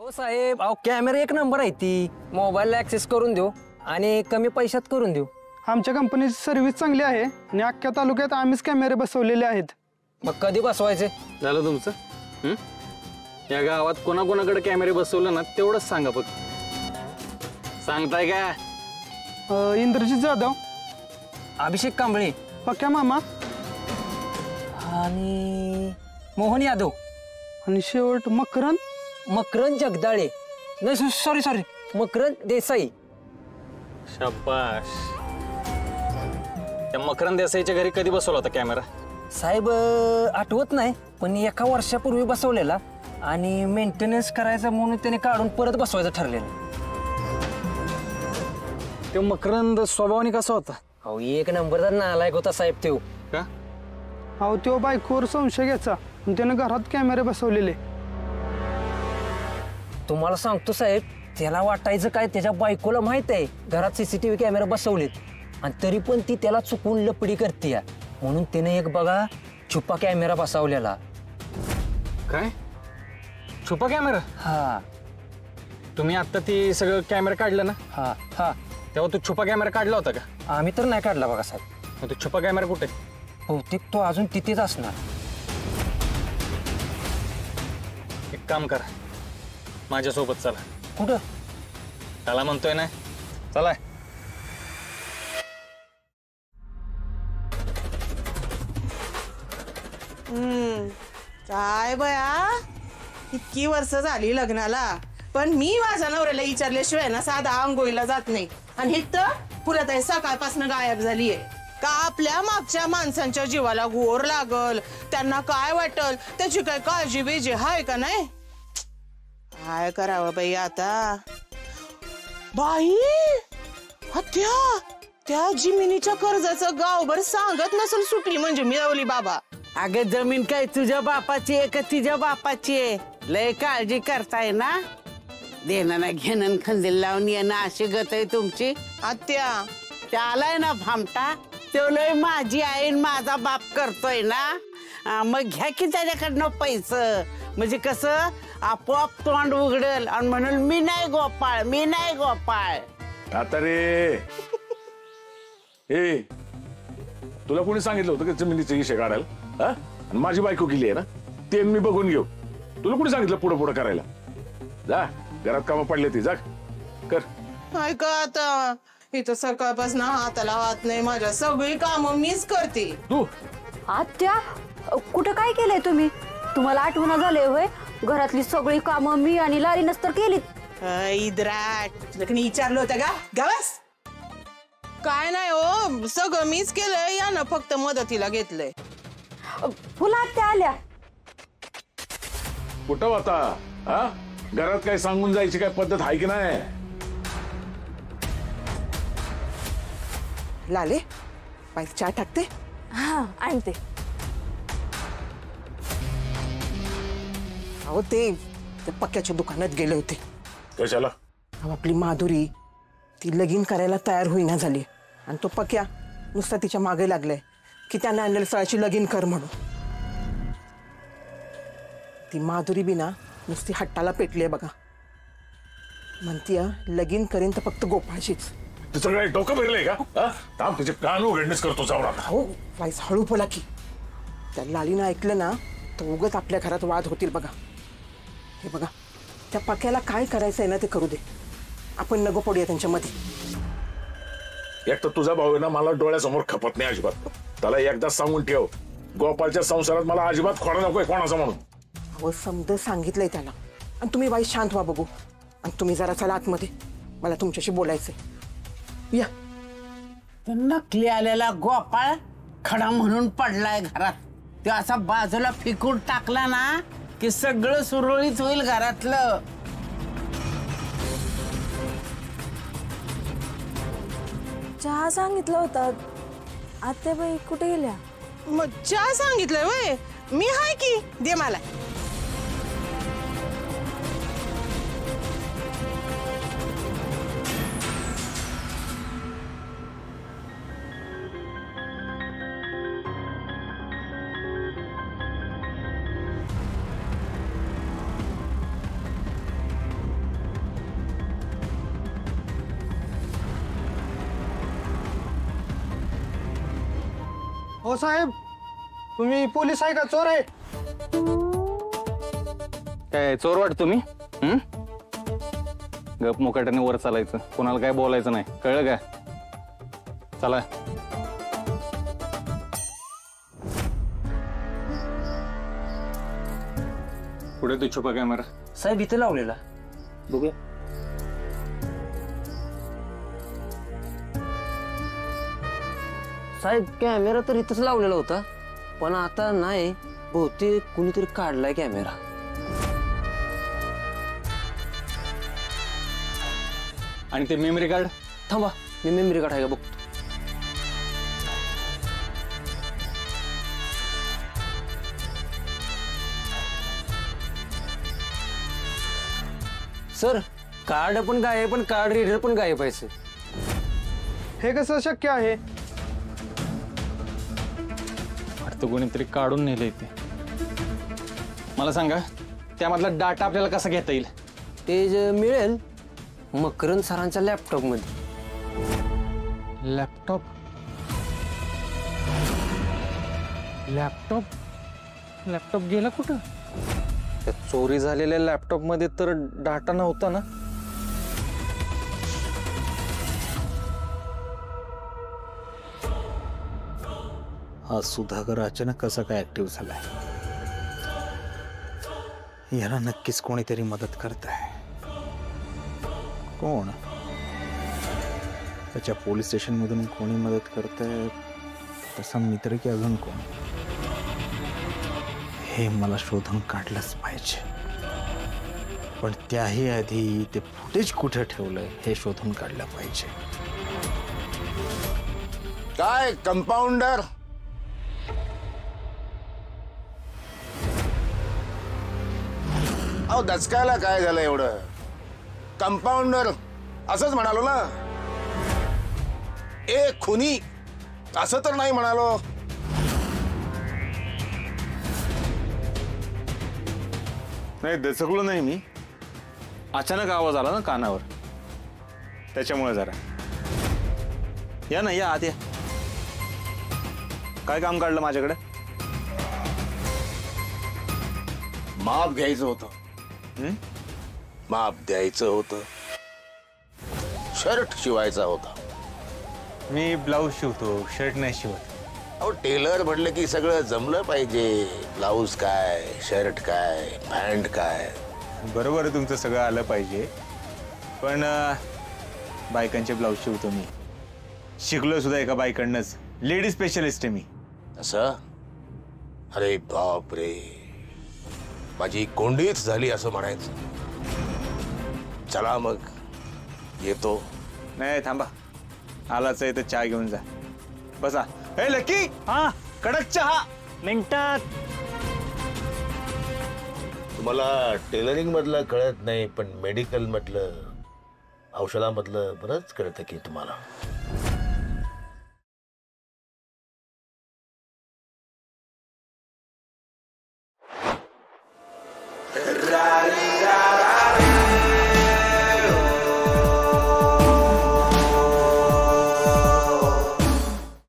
हो साहेब, अहो कॅमेरा एक नंबर आहे ती. मोबाईलला ऍक्सेस करून देऊ आणि कमी पैशात करून देऊ. आमच्या कंपनीची सर्व्हिस चांगली आहे आणि अख्ख्या तालुक्यात आम्हीच कॅमेरे बसवलेले आहेत. मग कधी बसवायचे? झालं तुमचं? या गावात कोणाकोणाकडे कॅमेरे बसवले ना तेवढंच सांगा फक्त. सांगताय का? इंद्रजित जाधव, अभिषेक कांबळे पक्या मामा आणि मोहन यादव आणि शेवट मकरन मकरंद जगदाळे. नाही सॉरी मकरंद देसाई. शाबाश. त्या मकरंद देसाईच्या घरी कधी बसवला होता कॅमेरा? साहेब आठवत नाही, पण एका वर्षापूर्वी बसवलेला आणि मेंटेनन्स करायचा म्हणून त्याने काढून परत बसवायचं ठरलेलं. ते मकरंद स्वभावाने कसा होता? अहो एक नंबरचा नालायक होता साहेब तो. का? अहो तो बायकोवर संशय घ्यायचा आणि त्यानं घरात कॅमेरे बसवलेले. तुम्हाला सांगतो साहेब, त्याला वाटायचं काय त्याच्या बायकोला माहित आहे घरात सीसीटीव्ही कॅमेरा बसवलेत आणि तरी पण ती त्याला चुकून लपडी करते, म्हणून त्याने एक बघा छुपा कॅमेरा बसवलेला. काय? छुपा कॅमेरा? हा. तुम्ही आता ती सगळं कॅमेरा काढलं ना? हा हा. तेव्हा तू छुपा कॅमेरा काढला होता का? आम्ही तर नाही काढला बघा साहेब. मग तो छुपा कॅमेरा कुठे? बहुतेक तो अजून तिथेच असणार. एक काम करा, माझ्यासोबत चला. कुठं? त्याला म्हणतोय ना, चला. काय बया, इतकी वर्ष झाली लग्नाला पण मी माझ्या नवऱ्याला विचारल्याशिवाय ना साधा आंघोळीला जात नाही. आणि हे तर पुरत आहे सकाळपासून गायब झालीये. का आपल्या मागच्या माणसांच्या जीवाला गोर लागल, त्यांना काय वाटल त्याची काय काळजी बेजी हाय का नाही? काय करावं बाई आता? बाई हत्या, त्या जिमिनीच्या कर्जाचं गावभर सांगत नसेल सुटली म्हणजे मिळवली बाबा. अगे जमीन काय तुझ्या बापाची आहे का तिच्या बापाची आहे? लय काळजी करताय ना. देणं ना घेणं खंदील लावून येणं अशी गत आहे तुमची. आत्या त्यालाय ना भामटा, तो लय माझी आई माझा बाप करतोय ना. मग घ्या की त्याच्याकडनं पैसे, म्हणजे कसं आपोआप तोंड उघडेल आणि म्हणून मी नाही गोपाळ, मी नाही गोपाळ. आता रे ए, तुला कोणी सांगितलं होतं की जमिनीचे हिशे काढायला? आणि माझी बायको केली आहे ना, ते मी बघून घेऊ. तुला कोणी सांगितलं पुढं पुढं करायला? जा घरात कामं पडले ती, जा कर. काय का आता इथं सकाळपासून हाताला हात नाही, माझ्या सगळी कामं मीच करते. तू आत्या कुठं काय केलंय तुम्ही? तुम्हाला आठवण झाले होय? घरातली सगळी कामं मी आणि लारीनच तर केलीत. इद्राट लग्न विचारलं होतं का? गावास काय नाही हो, सगळं मीच केलंय, यानं फक्त मदतीला घेतलंय. फुला आत्या आल्या. कुठं होता? हा, घरात काय सांगून जायची काय पद्धत आहे की नाही? लाले बाई चहा टाकते. हा आणते. अहो ते पक्क्याच्या दुकानात गेले होते. कशाला? अहो आपली माधुरी ती लगीन करायला तयार होईना झाली आणि तो पक्या नुसता तिच्या मागे लागलाय की त्यानं आणलेल्या स्थळाची लगीन कर म्हणून. ती माधुरी बिना नुसती हट्टाला पेटली आहे बघा. म्हणतीय लगीन करेन तर फक्त गोपाळशीच. तुझं काय डोकं फिरलंय का? थांब, तुझे कान उघडणेच करतो जाऊन. हो वाईस हळू बोला की. त्या लालीनं ऐकलं ना तर उगत आपल्या घरात वाद होतील बघा. हे बघा, त्या पक्याला काय करायचंय ना ते करू दे, आपण नको पडूया त्यांच्यामध्ये. एक तर तुझा भाऊ आहे ना, मला डोळ्यासमोर खपत नाही अजिबात. त्याला एकदा सांगून ठेव, गोपाळच्या संसारात मला अजिबात खोडा नकोय कोणाचा म्हणून. अहो समज सांगितलंय त्याला. आणि तुम्ही बाई शांत व्हा बघू. आणि तुम्ही जरा चला आतमध्ये, मला तुमच्याशी बोलायचंय. या. नकली आलेला गोपाळ खडा म्हणून पडलाय घरात. तो असा बाजूला फिकून टाकला ना की सगळं सुरळीत होईल घरातलं. चहा सांगितलं होता. आत्याबाई कुठे गेल्या? मग चहा सांगितलंय वय, मी हाय की, दे मला. हो साहेब, तुम्ही पोलीस आहे का चोर आहे? काय चोर वाटतो मी? गप मुकाट्याने वर चालायचं, कोणाला काय बोलायचं नाही, कळलं का? चला. पुढे तू छुपा कॅमेरा. साहेब इथे लावलेला. बघूया. साहेब कॅमेरा तर इथंच लावलेला होता, पण आता नाही, बहुतेक कुणीतरी काढलाय कॅमेरा. आणि ते मेमरी कार्ड थांबा, मी मेमरी कार्ड आहे का बघतो. सर कार्ड पण गायब, पण कार्ड रीडर पण गायब आहे सर. हे कसं शक्य आहे? वाटतं कोणीतरी काढून नेलंय ते. मला सांगा, त्यामधला डाटा आपल्याला कसा घेता येईल? ते जे मिळेल मकरंद सरांच्या लॅपटॉप मध्ये. लॅपटॉप? लॅपटॉप? लॅपटॉप गेला कुठं? त्या चोरी झालेल्या लॅपटॉप मध्ये तर डाटा नव्हता ना? हा सुधाकर अचानक कसा काय ऍक्टिव्ह झालाय? याला नक्कीच कोणीतरी मदत करत आहे. कोण? त्याच्या पोलीस स्टेशन मधून कोणी मदत करत आहे? तसा मित्र की अजून कोण? हे मला शोधून काढलंच पाहिजे. पण त्याही आधी ते फुटेज कुठे ठेवलंय हे शोधून काढलं पाहिजे. काय कंपाऊंडर? अहो दचकायला काय झालं एवढं? कंपाऊंडर असंच म्हणालो ना. ए खुनी असं तर नाही म्हणालो. नाही दचकलो नाही मी. अचानक आवाज आला ना कानावर, त्याच्यामुळे जरा. या ना, या आत या. काय काम काढलं माझ्याकडे? माप घ्यायचं होतं. माप द्यायचं होतं. शर्ट शिवायचा होता. मी ब्लाऊज शिवतो, शर्ट नाही शिवत. अहो टेलर म्हटलं की सगळं जमलं पाहिजे. ब्लाऊज काय, शर्ट काय, पॅन्ट काय. बरोबर आहे, तुमचं सगळं आलं पाहिजे. पण बायकांचे ब्लाऊज शिवतो मी. शिकलो सुद्धा एका बायकडनंच. लेडी स्पेशलिस्ट आहे मी. असं? अरे बाप रे, माझी कोंडीच झाली असं म्हणायचं. चला मग येतो. नाही थांबा, आलाच आहे तर चहा घेऊन जा. बसा. हे लकी, हा कडक चहा. मिनिटात. तुम्हाला टेलरिंग मधलं कळत नाही, पण मेडिकल मधलं, औषधामधलं बरंच कळतं की तुम्हाला. रारी